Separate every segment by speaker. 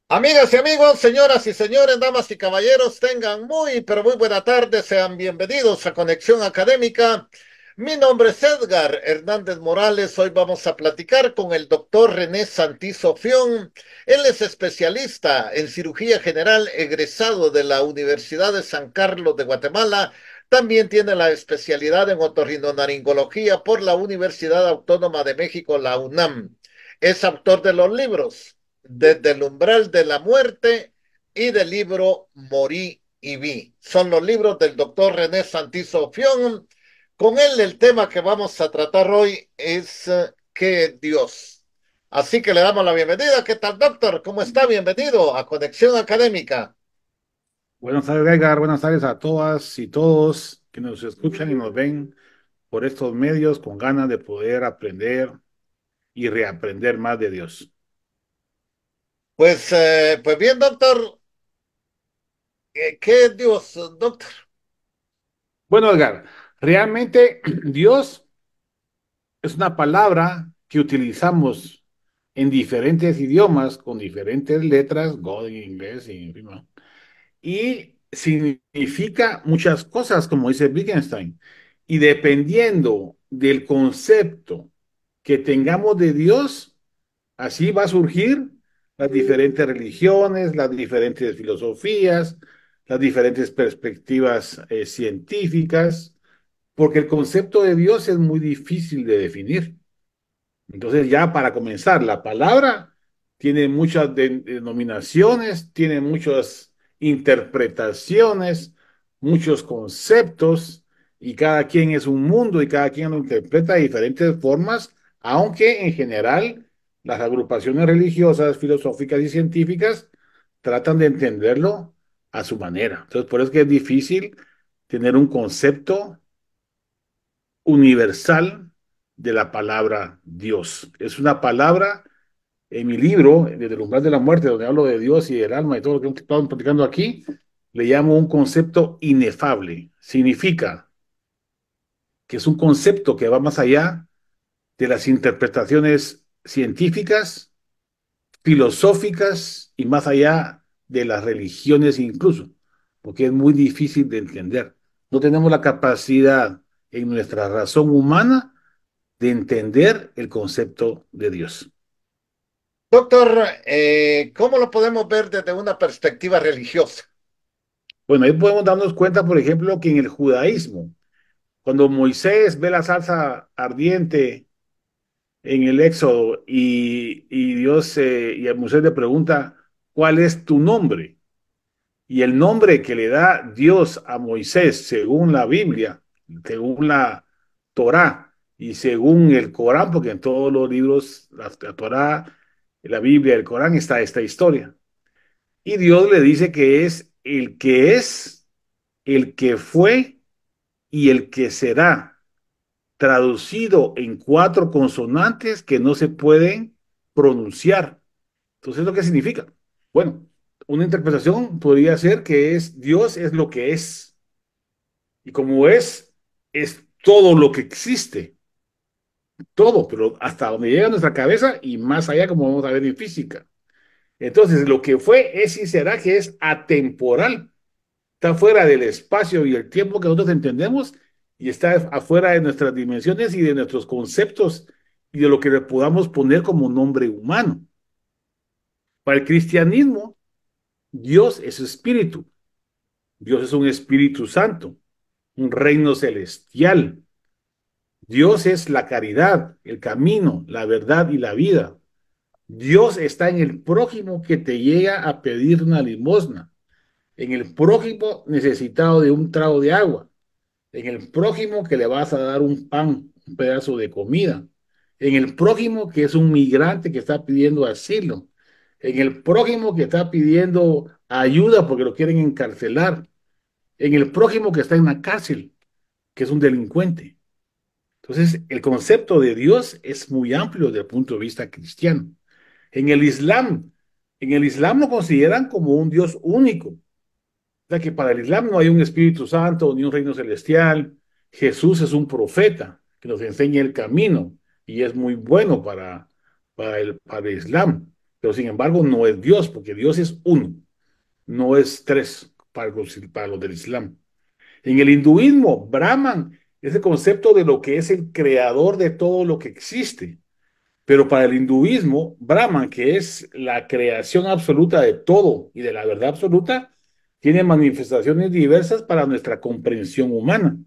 Speaker 1: Amigas y amigos, señoras y señores, damas y caballeros, tengan muy, pero muy buena tarde. Sean bienvenidos a Conexión Académica. Mi nombre es Edgar Hernández Morales. Hoy vamos a platicar con el doctor René Santizo Fión. Él es especialista en cirugía general, egresado de la Universidad de San Carlos de Guatemala. También tiene la especialidad en otorrinolaringología por la Universidad Autónoma de México, la UNAM. Es autor de los libros Desde el umbral de la muerte y del libro Morí y vi. Son los libros del doctor René Santizo Fión. Con él el tema que vamos a tratar hoy es ¿qué es Dios? Así que le damos la bienvenida. ¿Qué tal, doctor? ¿Cómo está? Bienvenido a Conexión Académica.
Speaker 2: Buenas tardes, Edgar. Buenas tardes a todas y todos que nos escuchan y nos ven por estos medios con ganas de poder aprender y reaprender más de Dios.
Speaker 1: Pues bien, doctor, ¿qué es Dios, doctor?
Speaker 2: Bueno, Edgar, realmente Dios es una palabra que utilizamos en diferentes idiomas con diferentes letras, God en inglés y en fin, ¿no? Y significa muchas cosas, como dice Wittgenstein. Y dependiendo del concepto que tengamos de Dios, así va a surgir las diferentes religiones, las diferentes filosofías, las diferentes perspectivas científicas, porque el concepto de Dios es muy difícil de definir. Entonces, ya para comenzar, la palabra tiene muchas denominaciones, tiene muchas interpretaciones, muchos conceptos, y cada quien es un mundo y cada quien lo interpreta de diferentes formas, aunque en general las agrupaciones religiosas, filosóficas y científicas tratan de entenderlo a su manera. Entonces, por eso es que es difícil tener un concepto universal de la palabra Dios. Es una palabra en mi libro, Desde el umbral de la muerte, donde hablo de Dios y del alma y todo lo que estamos platicando aquí, le llamo un concepto inefable. Significa que es un concepto que va más allá de las interpretaciones científicas, filosóficas y más allá de las religiones incluso, porque es muy difícil de entender. No tenemos la capacidad en nuestra razón humana de entender el concepto de Dios.
Speaker 1: Doctor, ¿cómo lo podemos ver desde una perspectiva religiosa?
Speaker 2: Bueno, ahí podemos darnos cuenta, por ejemplo, que en el judaísmo, cuando Moisés ve la zarza ardiente en el Éxodo y Dios y a Moisés le pregunta, ¿cuál es tu nombre? Y el nombre que le da Dios a Moisés, según la Biblia, según la Torá y según el Corán, porque en todos los libros, la Torá, la Biblia, el Corán, está esta historia. Y Dios le dice que es, el que fue y el que será, traducido en cuatro consonantes que no se pueden pronunciar. Entonces, ¿lo que significa? Bueno, una interpretación podría ser que es Dios es lo que es. Y como es todo lo que existe. Todo, pero hasta donde llega nuestra cabeza y más allá, como vamos a ver en física. Entonces, lo que fue, es y será que es atemporal. Está fuera del espacio y el tiempo que nosotros entendemos y está afuera de nuestras dimensiones y de nuestros conceptos y de lo que le podamos poner como nombre humano. Para el cristianismo, Dios es espíritu. Dios es un espíritu santo, un reino celestial. Dios es la caridad, el camino, la verdad y la vida. Dios está en el prójimo que te llega a pedir una limosna, en el prójimo necesitado de un trago de agua, en el prójimo que le vas a dar un pan, un pedazo de comida, en el prójimo que es un migrante que está pidiendo asilo, en el prójimo que está pidiendo ayuda porque lo quieren encarcelar, en el prójimo que está en la cárcel, que es un delincuente. Entonces, el concepto de Dios es muy amplio desde el punto de vista cristiano. En el Islam, en el Islam lo consideran como un Dios único. O sea que para el Islam no hay un Espíritu Santo ni un reino celestial. Jesús es un profeta que nos enseña el camino y es muy bueno para el Islam. pero sin embargo no es Dios, porque Dios es uno, no es tres para los del Islam. En el hinduismo, Brahman es el concepto de lo que es el creador de todo lo que existe. Pero para el hinduismo, Brahman, que es la creación absoluta de todo y de la verdad absoluta, tiene manifestaciones diversas para nuestra comprensión humana.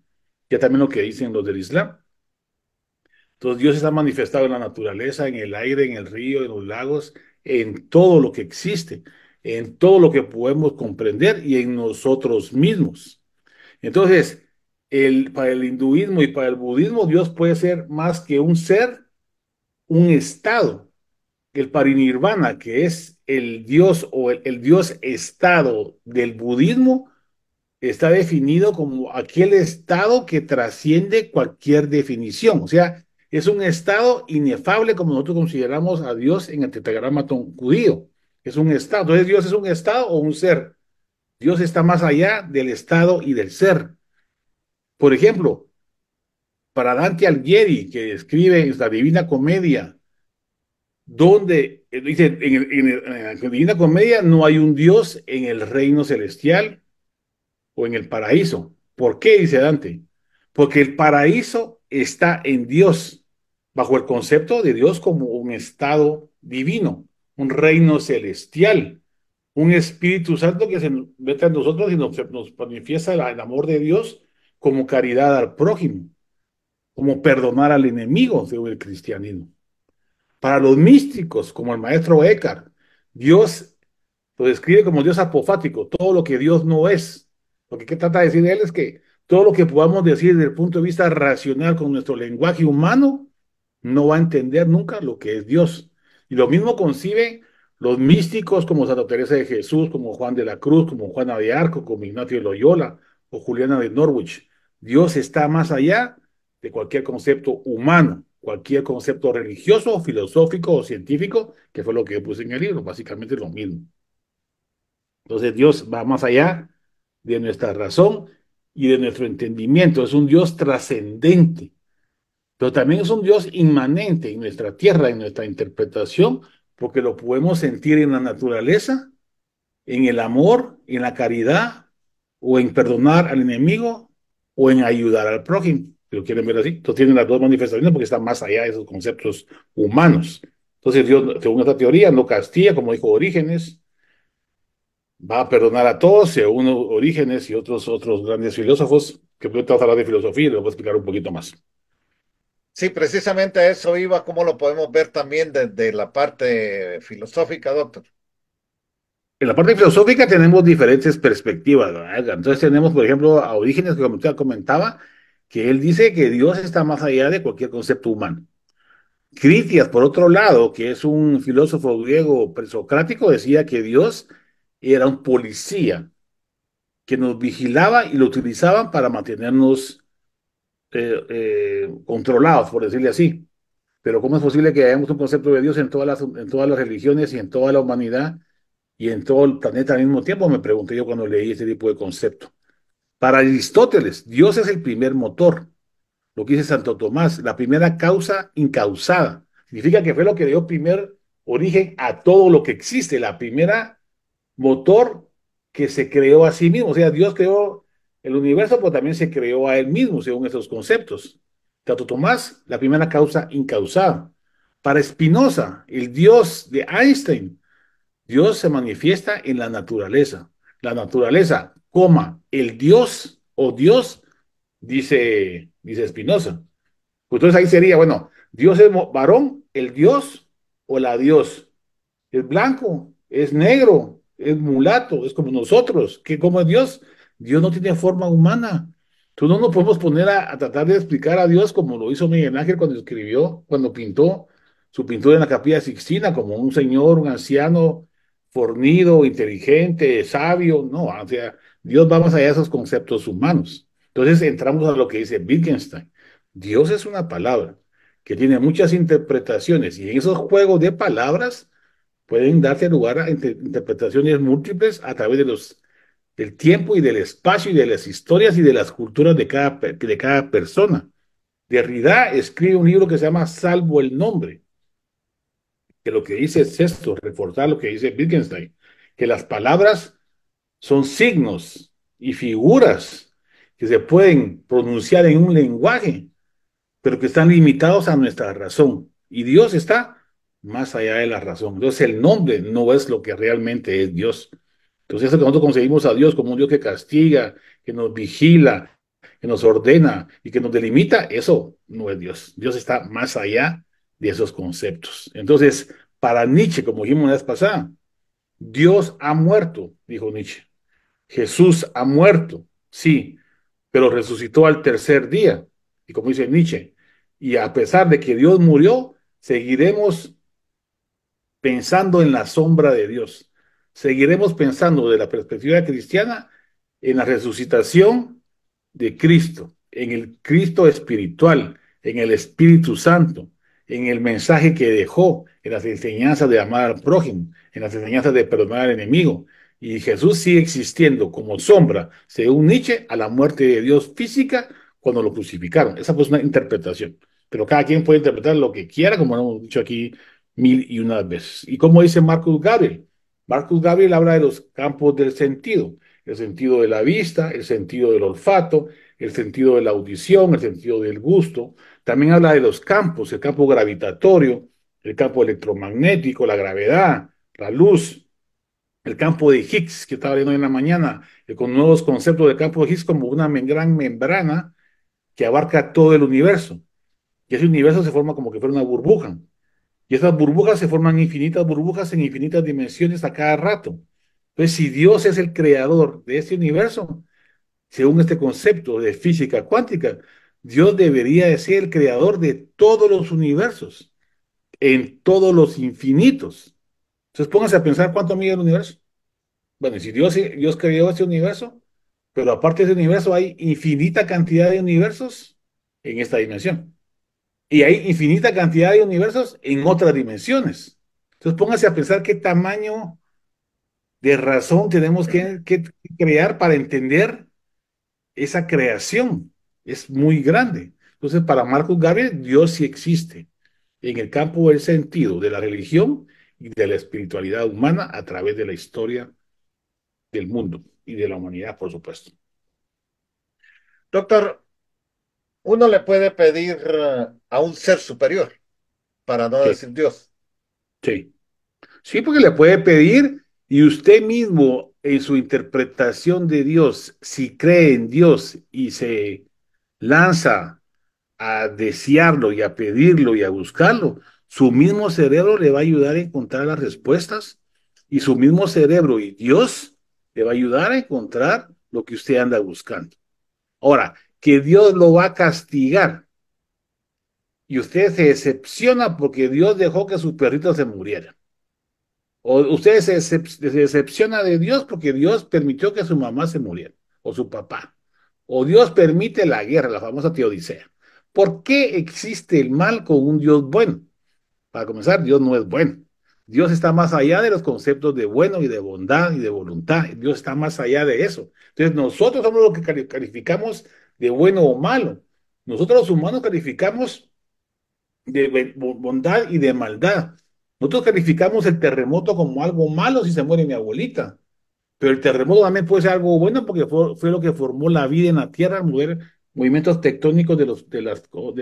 Speaker 2: Ya también lo que dicen los del Islam. Entonces Dios está manifestado en la naturaleza, en el aire, en el río, en los lagos, en todo lo que existe, en todo lo que podemos comprender y en nosotros mismos. Entonces, para el hinduismo y para el budismo, Dios puede ser más que un ser, un estado. El parinirvana, que es el Dios o el Dios estado del budismo, está definido como aquel estado que trasciende cualquier definición. O sea, es un estado inefable como nosotros consideramos a Dios en el tetragramatón judío. Es un estado. Entonces, Dios es un estado o un ser. Dios está más allá del estado y del ser. Por ejemplo, para Dante Alighieri, que escribe en la Divina Comedia, donde dice en la Divina Comedia no hay un Dios en el reino celestial o en el paraíso. ¿Por qué? Dice Dante. Porque el paraíso está en Dios, bajo el concepto de Dios como un estado divino, un reino celestial, un Espíritu Santo que se mete en nosotros y nos manifiesta el amor de Dios como caridad al prójimo, como perdonar al enemigo, según el cristianismo. Para los místicos, como el maestro Eckhart, Dios lo describe como Dios apofático, todo lo que Dios no es. Lo que trata de decir él es que todo lo que podamos decir desde el punto de vista racional con nuestro lenguaje humano, no va a entender nunca lo que es Dios. Y lo mismo conciben los místicos como Santa Teresa de Jesús, como Juan de la Cruz, como Juana de Arco, como Ignacio de Loyola o Juliana de Norwich. Dios está más allá de cualquier concepto humano, cualquier concepto religioso, filosófico o científico, que fue lo que yo puse en el libro, básicamente lo mismo. Entonces Dios va más allá de nuestra razón y de nuestro entendimiento. Es un Dios trascendente, pero también es un Dios inmanente en nuestra tierra, en nuestra interpretación, porque lo podemos sentir en la naturaleza, en el amor, en la caridad, o en perdonar al enemigo, o en ayudar al prójimo. Si lo quieren ver así, entonces tienen las dos manifestaciones porque están más allá de esos conceptos humanos. Entonces Dios, según esta teoría, no castiga, como dijo Orígenes, va a perdonar a todos, según Orígenes y otros grandes filósofos, que pueden hablar de filosofía y lo voy a explicar un poquito más.
Speaker 1: Sí, precisamente a eso iba, como lo podemos ver también desde la parte filosófica, doctor.
Speaker 2: En la parte filosófica tenemos diferentes perspectivas, ¿verdad? Entonces tenemos, por ejemplo, a Orígenes, que como usted comentaba, que él dice que Dios está más allá de cualquier concepto humano. Critias, por otro lado, que es un filósofo griego presocrático, decía que Dios era un policía que nos vigilaba y lo utilizaban para mantenernos controlados, por decirle así. Pero ¿cómo es posible que hayamos un concepto de Dios en todas las religiones y en toda la humanidad y en todo el planeta al mismo tiempo? Me pregunté yo cuando leí este tipo de concepto. Para Aristóteles, Dios es el primer motor, lo que dice Santo Tomás, la primera causa incausada. Significa que fue lo que dio primer origen a todo lo que existe, la primera motor que se creó a sí mismo. O sea, Dios creó el universo, pero también se creó a él mismo, según esos conceptos. Santo Tomás, la primera causa incausada. Para Spinoza, el Dios de Einstein, Dios se manifiesta en la naturaleza. La naturaleza, coma, el Dios o Dios, dice Spinoza. Pues entonces ahí sería, bueno, Dios es varón, el Dios o la Dios. Es blanco, es negro, es mulato, es como nosotros. ¿Qué, cómo es Dios? Dios no tiene forma humana. Entonces no nos podemos poner a tratar de explicar a Dios como lo hizo Miguel Ángel cuando escribió, cuando pintó su pintura en la Capilla Sixtina, como un señor, un anciano fornido, inteligente, sabio. No, o sea, Dios va más allá de esos conceptos humanos. Entonces entramos a lo que dice Wittgenstein. Dios es una palabra que tiene muchas interpretaciones y en esos juegos de palabras pueden darse lugar a interpretaciones múltiples a través del tiempo y del espacio y de las historias y de las culturas de cada persona. Derrida escribe un libro que se llama Salvo el Nombre, que lo que dice es esto, reforzar lo que dice Wittgenstein, que las palabras son signos y figuras que se pueden pronunciar en un lenguaje, pero que están limitados a nuestra razón. Y Dios está más allá de la razón. Entonces el nombre no es lo que realmente es Dios. Entonces eso que nosotros concebimos a Dios como un Dios que castiga, que nos vigila, que nos ordena y que nos delimita, eso no es Dios. Dios está más allá de esos conceptos. Entonces, para Nietzsche, como dijimos la vez pasada, Dios ha muerto, dijo Nietzsche. Jesús ha muerto, sí, pero resucitó al tercer día. Y como dice Nietzsche, y a pesar de que Dios murió, seguiremos pensando en la sombra de Dios. Seguiremos pensando de la perspectiva cristiana en la resucitación de Cristo, en el Cristo espiritual, en el Espíritu Santo, en el mensaje que dejó, en las enseñanzas de amar al prójimo, en las enseñanzas de perdonar al enemigo. Y Jesús sigue existiendo como sombra, según Nietzsche, a la muerte de Dios física cuando lo crucificaron. Esa fue una interpretación. Pero cada quien puede interpretar lo que quiera, como hemos dicho aquí mil y una veces. Y como dice Marcus Gabriel, Marcus Gabriel habla de los campos del sentido, el sentido de la vista, el sentido del olfato, el sentido de la audición, el sentido del gusto. También habla de los campos, el campo gravitatorio, el campo electromagnético, la gravedad, la luz, el campo de Higgs, que estaba viendo en la mañana, con nuevos conceptos del campo de Higgs como una gran membrana que abarca todo el universo. Y ese universo se forma como que fuera una burbuja. Y esas burbujas se forman infinitas burbujas en infinitas dimensiones a cada rato. Entonces, si Dios es el creador de este universo, según este concepto de física cuántica, Dios debería de ser el creador de todos los universos, en todos los infinitos. Entonces, pónganse a pensar cuánto mide el universo. Bueno, y si Dios creó este universo, pero aparte de ese universo hay infinita cantidad de universos en esta dimensión. Y hay infinita cantidad de universos en otras dimensiones. Entonces póngase a pensar qué tamaño de razón tenemos que crear para entender esa creación. Es muy grande. Entonces, para Marcus Garvey, Dios sí existe en el campo del sentido de la religión y de la espiritualidad humana a través de la historia del mundo y de la humanidad, por supuesto.
Speaker 1: Doctor, uno le puede pedir a un ser superior, para no
Speaker 2: Sí,
Speaker 1: decir Dios.
Speaker 2: sí. Sí, porque le puede pedir y usted mismo en su interpretación de Dios, si cree en Dios y se lanza a desearlo y a pedirlo y a buscarlo, su mismo cerebro le va a ayudar a encontrar las respuestas y su mismo cerebro y Dios le va a ayudar a encontrar lo que usted anda buscando. Ahora, que Dios lo va a castigar y usted se decepciona porque Dios dejó que su perrito se muriera. O usted se decepciona de Dios porque Dios permitió que su mamá se muriera, o su papá. O Dios permite la guerra, la famosa teodicea. ¿Por qué existe el mal con un Dios bueno? Para comenzar, Dios no es bueno. Dios está más allá de los conceptos de bueno y de bondad y de voluntad. Dios está más allá de eso. Entonces, nosotros somos los que calificamos de bueno o malo. Nosotros los humanos calificamos de bondad y de maldad. Nosotros calificamos el terremoto como algo malo si se muere mi abuelita, pero el terremoto también puede ser algo bueno porque fue lo que formó la vida en la Tierra, al mover movimientos tectónicos de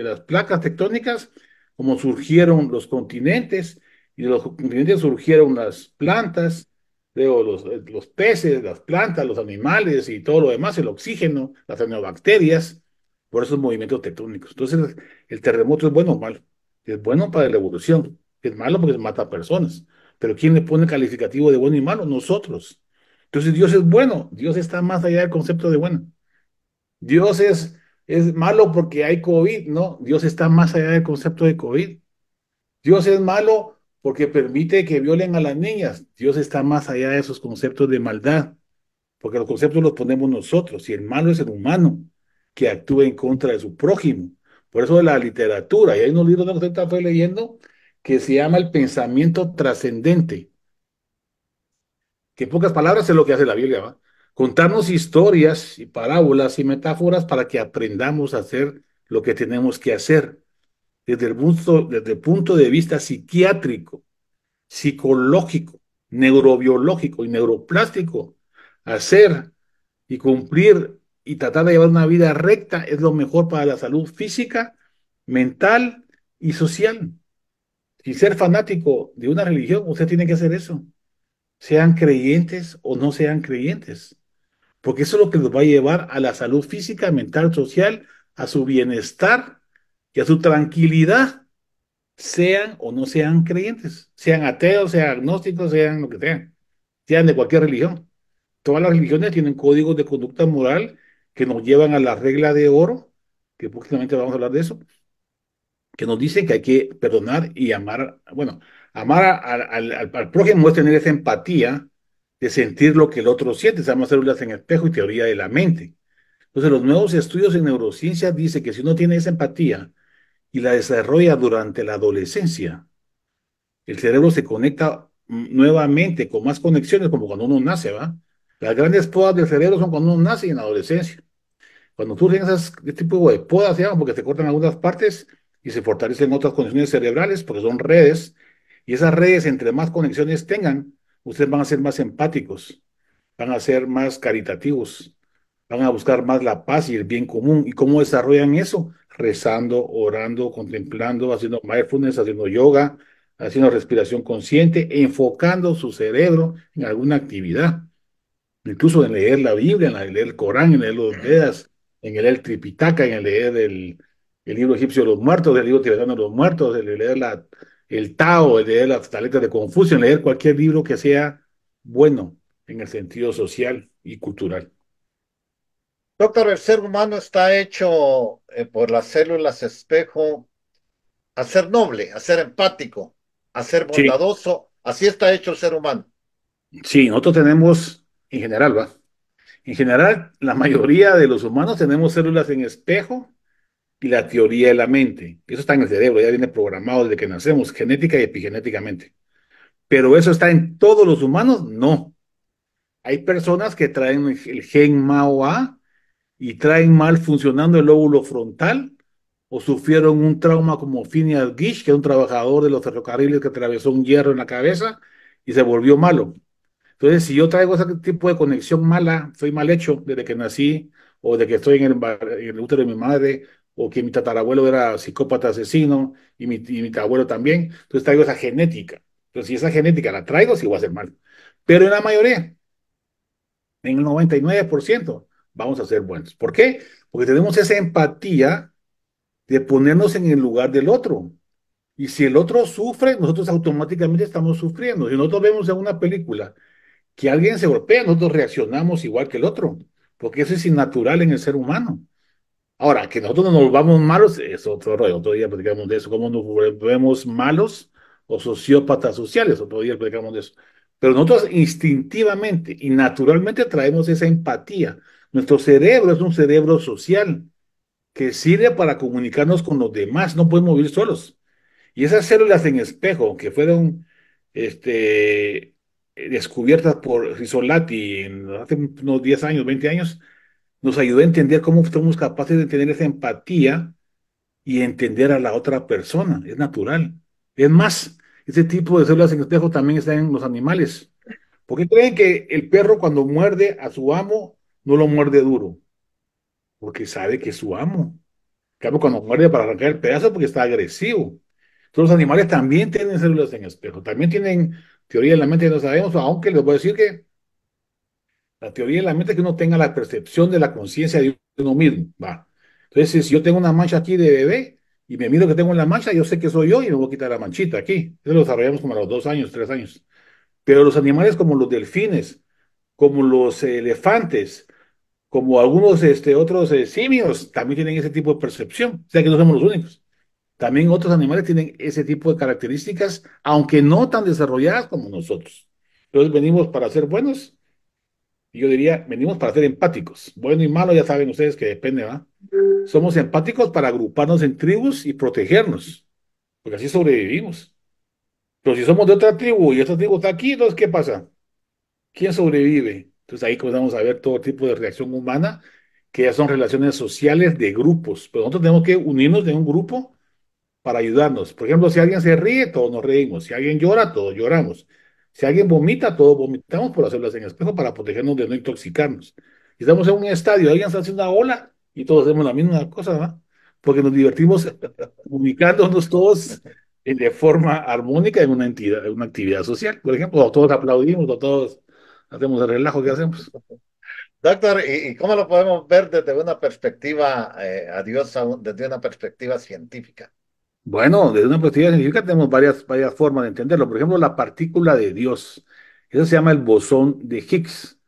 Speaker 2: las placas tectónicas, como surgieron los continentes, y de los continentes surgieron las plantas, luego los peces, las plantas, los animales y todo lo demás, el oxígeno, las cianobacterias, por esos movimientos tectónicos. Entonces, el terremoto es bueno o malo. Es bueno para la evolución, es malo porque mata personas. Pero ¿quién le pone calificativo de bueno y malo? Nosotros. Entonces Dios es bueno, Dios está más allá del concepto de bueno. Dios es malo porque hay COVID, no, Dios está más allá del concepto de COVID. Dios es malo porque permite que violen a las niñas. Dios está más allá de esos conceptos de maldad, porque los conceptos los ponemos nosotros y el malo es el humano que actúa en contra de su prójimo. Por eso de la literatura, y hay unos libros que usted está fue leyendo que se llama el pensamiento trascendente, que en pocas palabras es lo que hace la Biblia, ¿va? Contarnos historias y parábolas y metáforas para que aprendamos a hacer lo que tenemos que hacer desde el punto de vista psiquiátrico. psicológico, neurobiológico y neuroplástico, hacer y cumplir y tratar de llevar una vida recta es lo mejor para la salud física, mental y social. Y ser fanático de una religión, usted tiene que hacer eso, sean creyentes o no sean creyentes, porque eso es lo que los va a llevar a la salud física, mental, social, a su bienestar y a su tranquilidad, sean o no sean creyentes, sean ateos, sean agnósticos, sean lo que sean, sean de cualquier religión. Todas las religiones tienen códigos de conducta moral que nos llevan a la regla de oro, que próximamente vamos a hablar de eso, que nos dicen que hay que perdonar y amar, bueno, amar al prójimo es tener esa empatía de sentir lo que el otro siente, se llama células en espejo y teoría de la mente. Entonces, los nuevos estudios en neurociencia dicen que si uno tiene esa empatía y la desarrolla durante la adolescencia, el cerebro se conecta nuevamente con más conexiones, como cuando uno nace, ¿va? Las grandes podas del cerebro son cuando uno nace y en la adolescencia. Cuando tú tienes este tipo de podas, se llaman porque se cortan algunas partes y se fortalecen otras conexiones cerebrales, porque son redes, y esas redes, entre más conexiones tengan, ustedes van a ser más empáticos, van a ser más caritativos, van a buscar más la paz y el bien común. ¿Y cómo desarrollan eso? Rezando, orando, contemplando, haciendo mindfulness, haciendo yoga, haciendo respiración consciente, enfocando su cerebro en alguna actividad, incluso en leer la Biblia, en leer el Corán, en leer los Vedas, en leer el Tripitaka, en leer el libro egipcio de los muertos, el libro tibetano de los muertos, en leer el Tao, en leer las taletas de Confucio, en leer cualquier libro que sea bueno en el sentido social y cultural.
Speaker 1: Doctor, el ser humano está hecho por las células espejo a ser noble, a ser empático, a ser
Speaker 2: Sí,
Speaker 1: bondadoso. Así está hecho el ser humano.
Speaker 2: sí, nosotros tenemos, en general, ¿va? En general, la mayoría de los humanos tenemos células en espejo y la teoría de la mente. Eso está en el cerebro, ya viene programado desde que nacemos, genética y epigenéticamente. Pero eso está en todos los humanos, no. Hay personas que traen el gen MAO-A y traen mal funcionando el lóbulo frontal o sufrieron un trauma como Phineas Gish, que es un trabajador de los ferrocarriles que atravesó un hierro en la cabeza y se volvió malo. Entonces, si yo traigo ese tipo de conexión mala, soy mal hecho desde que nací, o de que estoy en el útero de mi madre, o que mi tatarabuelo era psicópata asesino y mi abuelo también, entonces traigo esa genética. Entonces, si esa genética la traigo, sí voy a ser mal. Pero en la mayoría, en el 99%, vamos a ser buenos. ¿Por qué? Porque tenemos esa empatía de ponernos en el lugar del otro. Y si el otro sufre, nosotros automáticamente estamos sufriendo. Si nosotros vemos en una película que alguien se golpea, nosotros reaccionamos igual que el otro, porque eso es innatural en el ser humano. Ahora, que nosotros nos volvamos malos, es otro rollo, otro día platicamos de eso, cómo nos volvemos malos o sociópatas sociales, otro día platicamos de eso. Pero nosotros instintivamente y naturalmente traemos esa empatía. Nuestro cerebro es un cerebro social que sirve para comunicarnos con los demás, no podemos vivir solos. Y esas células en espejo que fueron descubiertas por Risolati hace unos 10 años, 20 años, nos ayudó a entender cómo somos capaces de tener esa empatía y entender a la otra persona. Es natural. Es más, ese tipo de células en espejo también están en los animales. ¿Por qué creen que el perro cuando muerde a su amo no lo muerde duro? Porque sabe que es su amo. Cambio, cuando muerde para arrancar el pedazo porque está agresivo. Todos los animales también tienen células en espejo, también tienen teoría de la mente, no sabemos, aunque les voy a decir que la teoría de la mente es que uno tenga la percepción de la conciencia de uno mismo, va. Entonces, si yo tengo una mancha aquí de bebé y me miro que tengo la mancha, yo sé que soy yo y me voy a quitar la manchita aquí. Eso lo desarrollamos como a los 2 años, 3 años. Pero los animales como los delfines, como los elefantes, como algunos otros simios, también tienen ese tipo de percepción. O sea que no somos los únicos. También otros animales tienen ese tipo de características, aunque no tan desarrolladas como nosotros. Entonces venimos para ser buenos, y yo diría, venimos para ser empáticos. Bueno y malo, ya saben ustedes que depende, ¿va? Somos empáticos para agruparnos en tribus y protegernos, porque así sobrevivimos. Pero si somos de otra tribu y esta tribu está aquí, entonces, ¿qué pasa? ¿Quién sobrevive? Entonces ahí comenzamos a ver todo tipo de reacción humana, que ya son relaciones sociales de grupos. Pero nosotros tenemos que unirnos en un grupo para ayudarnos. Por ejemplo, si alguien se ríe, todos nos reímos. Si alguien llora, todos lloramos. Si alguien vomita, todos vomitamos por hacerlo en espejo para protegernos de no intoxicarnos. Si estamos en un estadio, alguien está haciendo una ola y todos hacemos la misma cosa, ¿verdad? Porque nos divertimos comunicándonos todos de forma armónica en una entidad, en una actividad social. Por ejemplo, o todos aplaudimos, o todos hacemos el relajo que hacemos.
Speaker 1: Doctor, ¿y cómo lo podemos ver desde una perspectiva, a Dios, desde una perspectiva científica?
Speaker 2: Bueno, desde una perspectiva científica tenemos varias formas de entenderlo. Por ejemplo, la partícula de Dios. Eso se llama el bosón de Higgs.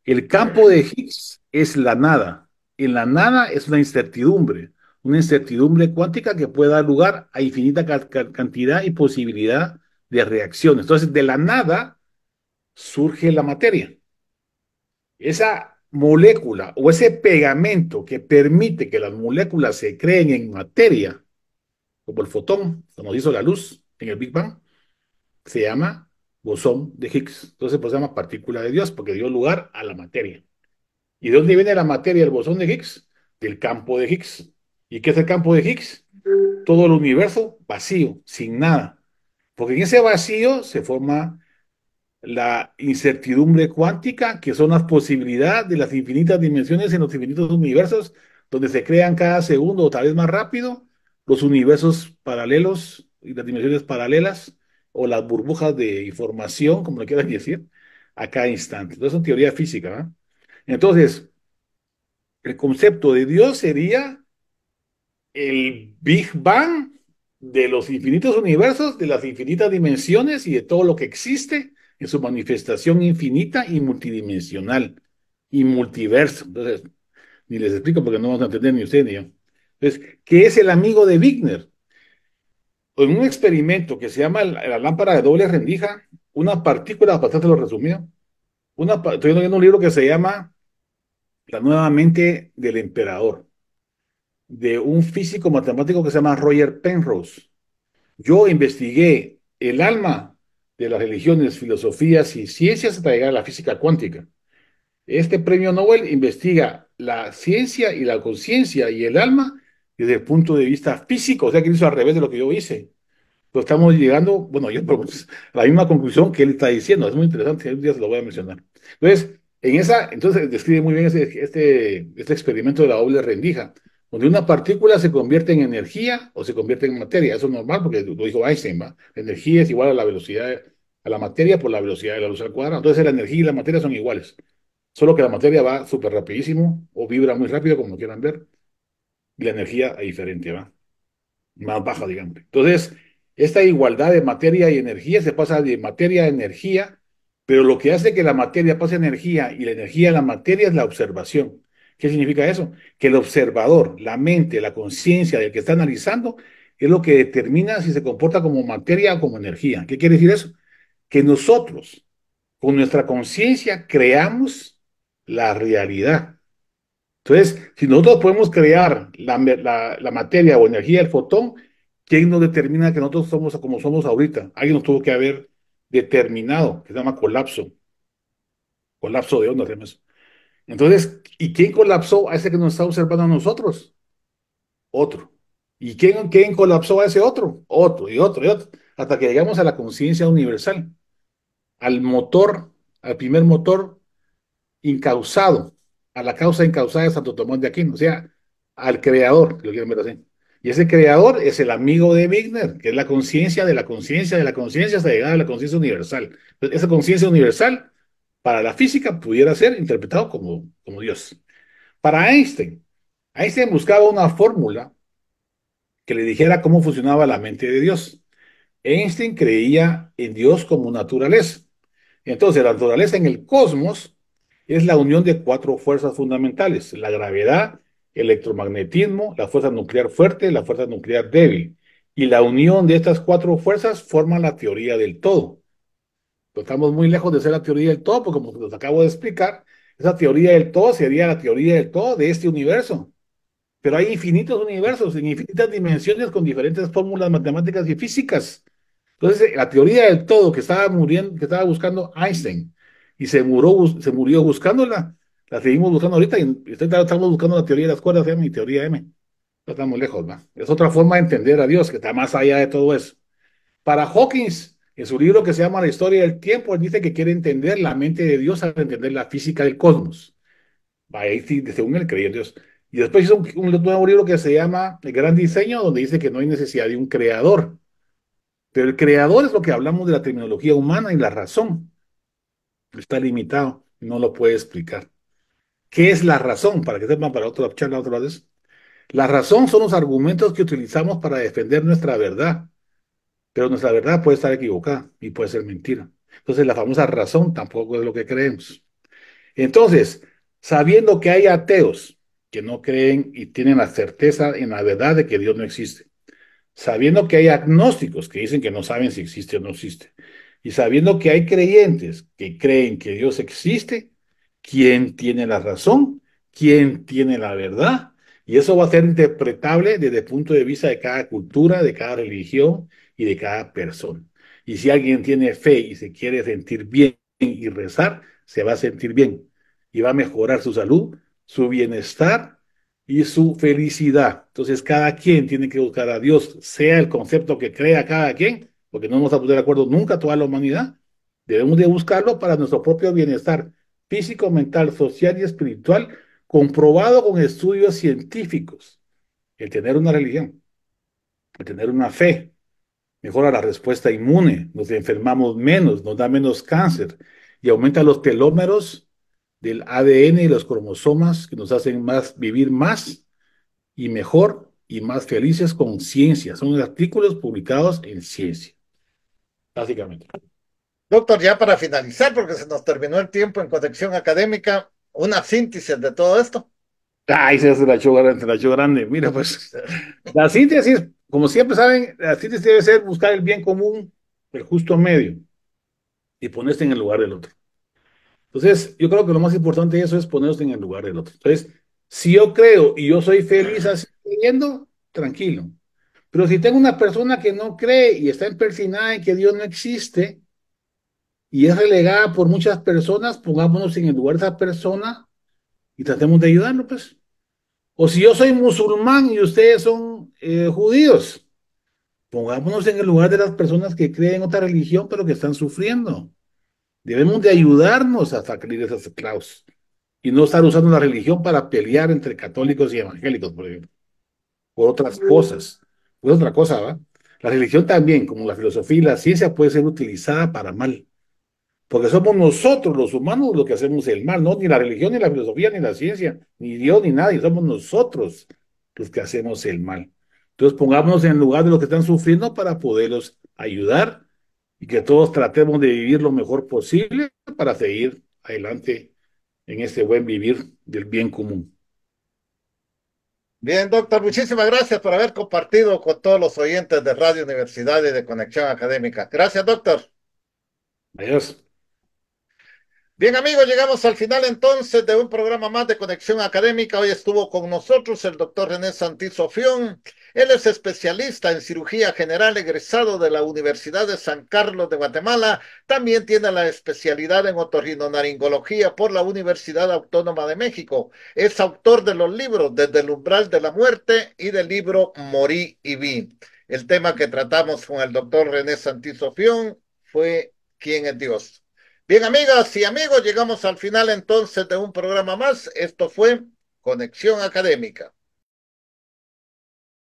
Speaker 2: El campo de Higgs es la nada. En la nada es una incertidumbre cuántica que puede dar lugar a infinita cantidad y posibilidad de reacciones. Entonces, de la nada surge la materia. Esa molécula o ese pegamento que permite que las moléculas se creen en materia, como el fotón, que nos hizo la luz en el Big Bang, se llama bosón de Higgs. Entonces, pues se llama partícula de Dios, porque dio lugar a la materia. ¿Y de dónde viene la materia del bosón de Higgs? Del campo de Higgs. ¿Y qué es el campo de Higgs? Todo el universo vacío, sin nada. Porque en ese vacío se forma la incertidumbre cuántica, que son las posibilidades de las infinitas dimensiones en los infinitos universos, donde se crean cada segundo o tal vez más rápido los universos paralelos y las dimensiones paralelas o las burbujas de información, como lo quieran decir, a cada instante. Entonces, es teoría física, ¿no? Entonces, el concepto de Dios sería el Big Bang de los infinitos universos, de las infinitas dimensiones y de todo lo que existe en su manifestación infinita y multidimensional y multiverso. Entonces, ni les explico porque no vamos a entender ni usted ni yo. Entonces, ¿qué es el amigo de Wigner? En un experimento que se llama la lámpara de doble rendija, una partícula, bastante lo resumido, estoy leyendo un libro que se llama La nueva mente del emperador, de un físico matemático que se llama Roger Penrose. Yo investigué el alma de las religiones, filosofías y ciencias hasta llegar a la física cuántica. Este premio Nobel investiga la ciencia y la conciencia y el alma desde el punto de vista físico, o sea que hizo al revés de lo que yo hice. Pero estamos llegando, bueno, yo pues, a la misma conclusión que él está diciendo. Es muy interesante, un día se lo voy a mencionar. Entonces describe muy bien este experimento de la doble rendija, donde una partícula se convierte en energía o se convierte en materia. Eso es normal porque lo dijo Einstein, ¿va? La energía es igual a la velocidad, a la materia por la velocidad de la luz al cuadrado. Entonces la energía y la materia son iguales, solo que la materia va súper rapidísimo o vibra muy rápido, como quieran ver, y la energía es diferente, ¿va? Más baja, digamos. Entonces, esta igualdad de materia y energía se pasa de materia a energía, pero lo que hace que la materia pase a energía y la energía a la materia es la observación. ¿Qué significa eso? Que el observador, la mente, la conciencia del que está analizando, es lo que determina si se comporta como materia o como energía. ¿Qué quiere decir eso? Que nosotros, con nuestra conciencia, creamos la realidad. Entonces, si nosotros podemos crear la materia o energía del fotón, ¿quién nos determina que nosotros somos como somos ahorita? Alguien nos tuvo que haber determinado, que se llama colapso de ondas, se llama eso. Entonces, ¿y quién colapsó a ese que nos está observando a nosotros? Otro. ¿Y quién colapsó a ese otro? Otro y otro y otro, hasta que llegamos a la conciencia universal, al motor, al primer motor incausado, a la causa incausada de Santo Tomás de Aquino, o sea, al creador, que lo quieren ver así. Y ese creador es el amigo de Wigner, que es la conciencia de la conciencia de la conciencia hasta llegar a la conciencia universal. Entonces, esa conciencia universal, para la física, pudiera ser interpretado como Dios. Para Einstein buscaba una fórmula que le dijera cómo funcionaba la mente de Dios. Einstein creía en Dios como naturaleza. Entonces, la naturaleza en el cosmos es la unión de cuatro fuerzas fundamentales: la gravedad, el electromagnetismo, la fuerza nuclear fuerte, la fuerza nuclear débil. Y la unión de estas cuatro fuerzas forma la teoría del todo. Pero estamos muy lejos de ser la teoría del todo, porque como les acabo de explicar, esa teoría del todo sería la teoría del todo de este universo. Pero hay infinitos universos en infinitas dimensiones con diferentes fórmulas matemáticas y físicas. Entonces, la teoría del todo que estaba muriendo, que estaba buscando Einstein y se murió buscándola, la seguimos buscando ahorita y estamos buscando la teoría de las cuerdas, se llama mi teoría M. No estamos lejos, ¿va? Es otra forma de entender a Dios que está más allá de todo eso. Para Hawkins, en su libro que se llama La historia del tiempo, él dice que quiere entender la mente de Dios al entender la física del cosmos. Va, ahí sí, según él creía en Dios. Y después hizo un nuevo libro que se llama El Gran Diseño, donde dice que no hay necesidad de un creador. Pero el creador es lo que hablamos de la terminología humana y la razón. Está limitado, no lo puede explicar. ¿Qué es la razón? Para que sepan, para otra charla otra vez. La razón son los argumentos que utilizamos para defender nuestra verdad, pero nuestra verdad puede estar equivocada y puede ser mentira. Entonces, la famosa razón tampoco es lo que creemos. Entonces, sabiendo que hay ateos que no creen y tienen la certeza en la verdad de que Dios no existe, sabiendo que hay agnósticos que dicen que no saben si existe o no existe, y sabiendo que hay creyentes que creen que Dios existe, ¿quién tiene la razón? ¿Quién tiene la verdad? Y eso va a ser interpretable desde el punto de vista de cada cultura, de cada religión y de cada persona. Y si alguien tiene fe y se quiere sentir bien y rezar, se va a sentir bien y va a mejorar su salud, su bienestar y su felicidad. Entonces, cada quien tiene que buscar a Dios, sea el concepto que crea cada quien, porque no vamos a poner de acuerdo nunca toda la humanidad. Debemos de buscarlo para nuestro propio bienestar físico, mental, social y espiritual, comprobado con estudios científicos. El tener una religión, el tener una fe, mejora la respuesta inmune, nos enfermamos menos, nos da menos cáncer y aumenta los telómeros del ADN y los cromosomas que nos hacen más vivir más y mejor y más felices con ciencia. Son artículos publicados en ciencia, básicamente.
Speaker 1: Doctor, ya para finalizar, porque se nos terminó el tiempo en conexión académica, una síntesis de todo esto.
Speaker 2: Ay, se la echó grande, se la echó grande. Mira, pues, la síntesis, como siempre saben, la síntesis debe ser buscar el bien común, el justo medio, y ponerse en el lugar del otro. Entonces, yo creo que lo más importante de eso es ponerse en el lugar del otro. Entonces, si yo creo y yo soy feliz así creyendo, tranquilo. Pero si tengo una persona que no cree y está empecinada en que Dios no existe y es relegada por muchas personas, pongámonos en el lugar de esa persona y tratemos de ayudarlo, pues. O si yo soy musulmán y ustedes son judíos, pongámonos en el lugar de las personas que creen en otra religión pero que están sufriendo. Debemos de ayudarnos a salir de esos esclavos y no estar usando la religión para pelear entre católicos y evangélicos, por ejemplo, por otras cosas. Pues otra cosa, ¿va? La religión también, como la filosofía y la ciencia, puede ser utilizada para mal, porque somos nosotros los humanos los que hacemos el mal, no ni la religión, ni la filosofía, ni la ciencia, ni Dios, ni nadie, somos nosotros los que hacemos el mal. Entonces pongámonos en lugar de los que están sufriendo para poderlos ayudar y que todos tratemos de vivir lo mejor posible para seguir adelante en este buen vivir del bien común.
Speaker 1: Bien, doctor, muchísimas gracias por haber compartido con todos los oyentes de Radio Universidad y de Conexión Académica. Gracias, doctor.
Speaker 2: Adiós.
Speaker 1: Bien, amigos, llegamos al final entonces de un programa más de Conexión Académica. Hoy estuvo con nosotros el doctor René Santizo Fión. Él es especialista en cirugía general, egresado de la Universidad de San Carlos de Guatemala. También tiene la especialidad en otorrinolaringología por la Universidad Autónoma de México. Es autor de los libros Desde el umbral de la muerte y del libro Morí y vi. El tema que tratamos con el doctor René Santizo Fión fue ¿Quién es Dios? Bien, amigas y amigos, llegamos al final entonces de un programa más. Esto fue Conexión Académica.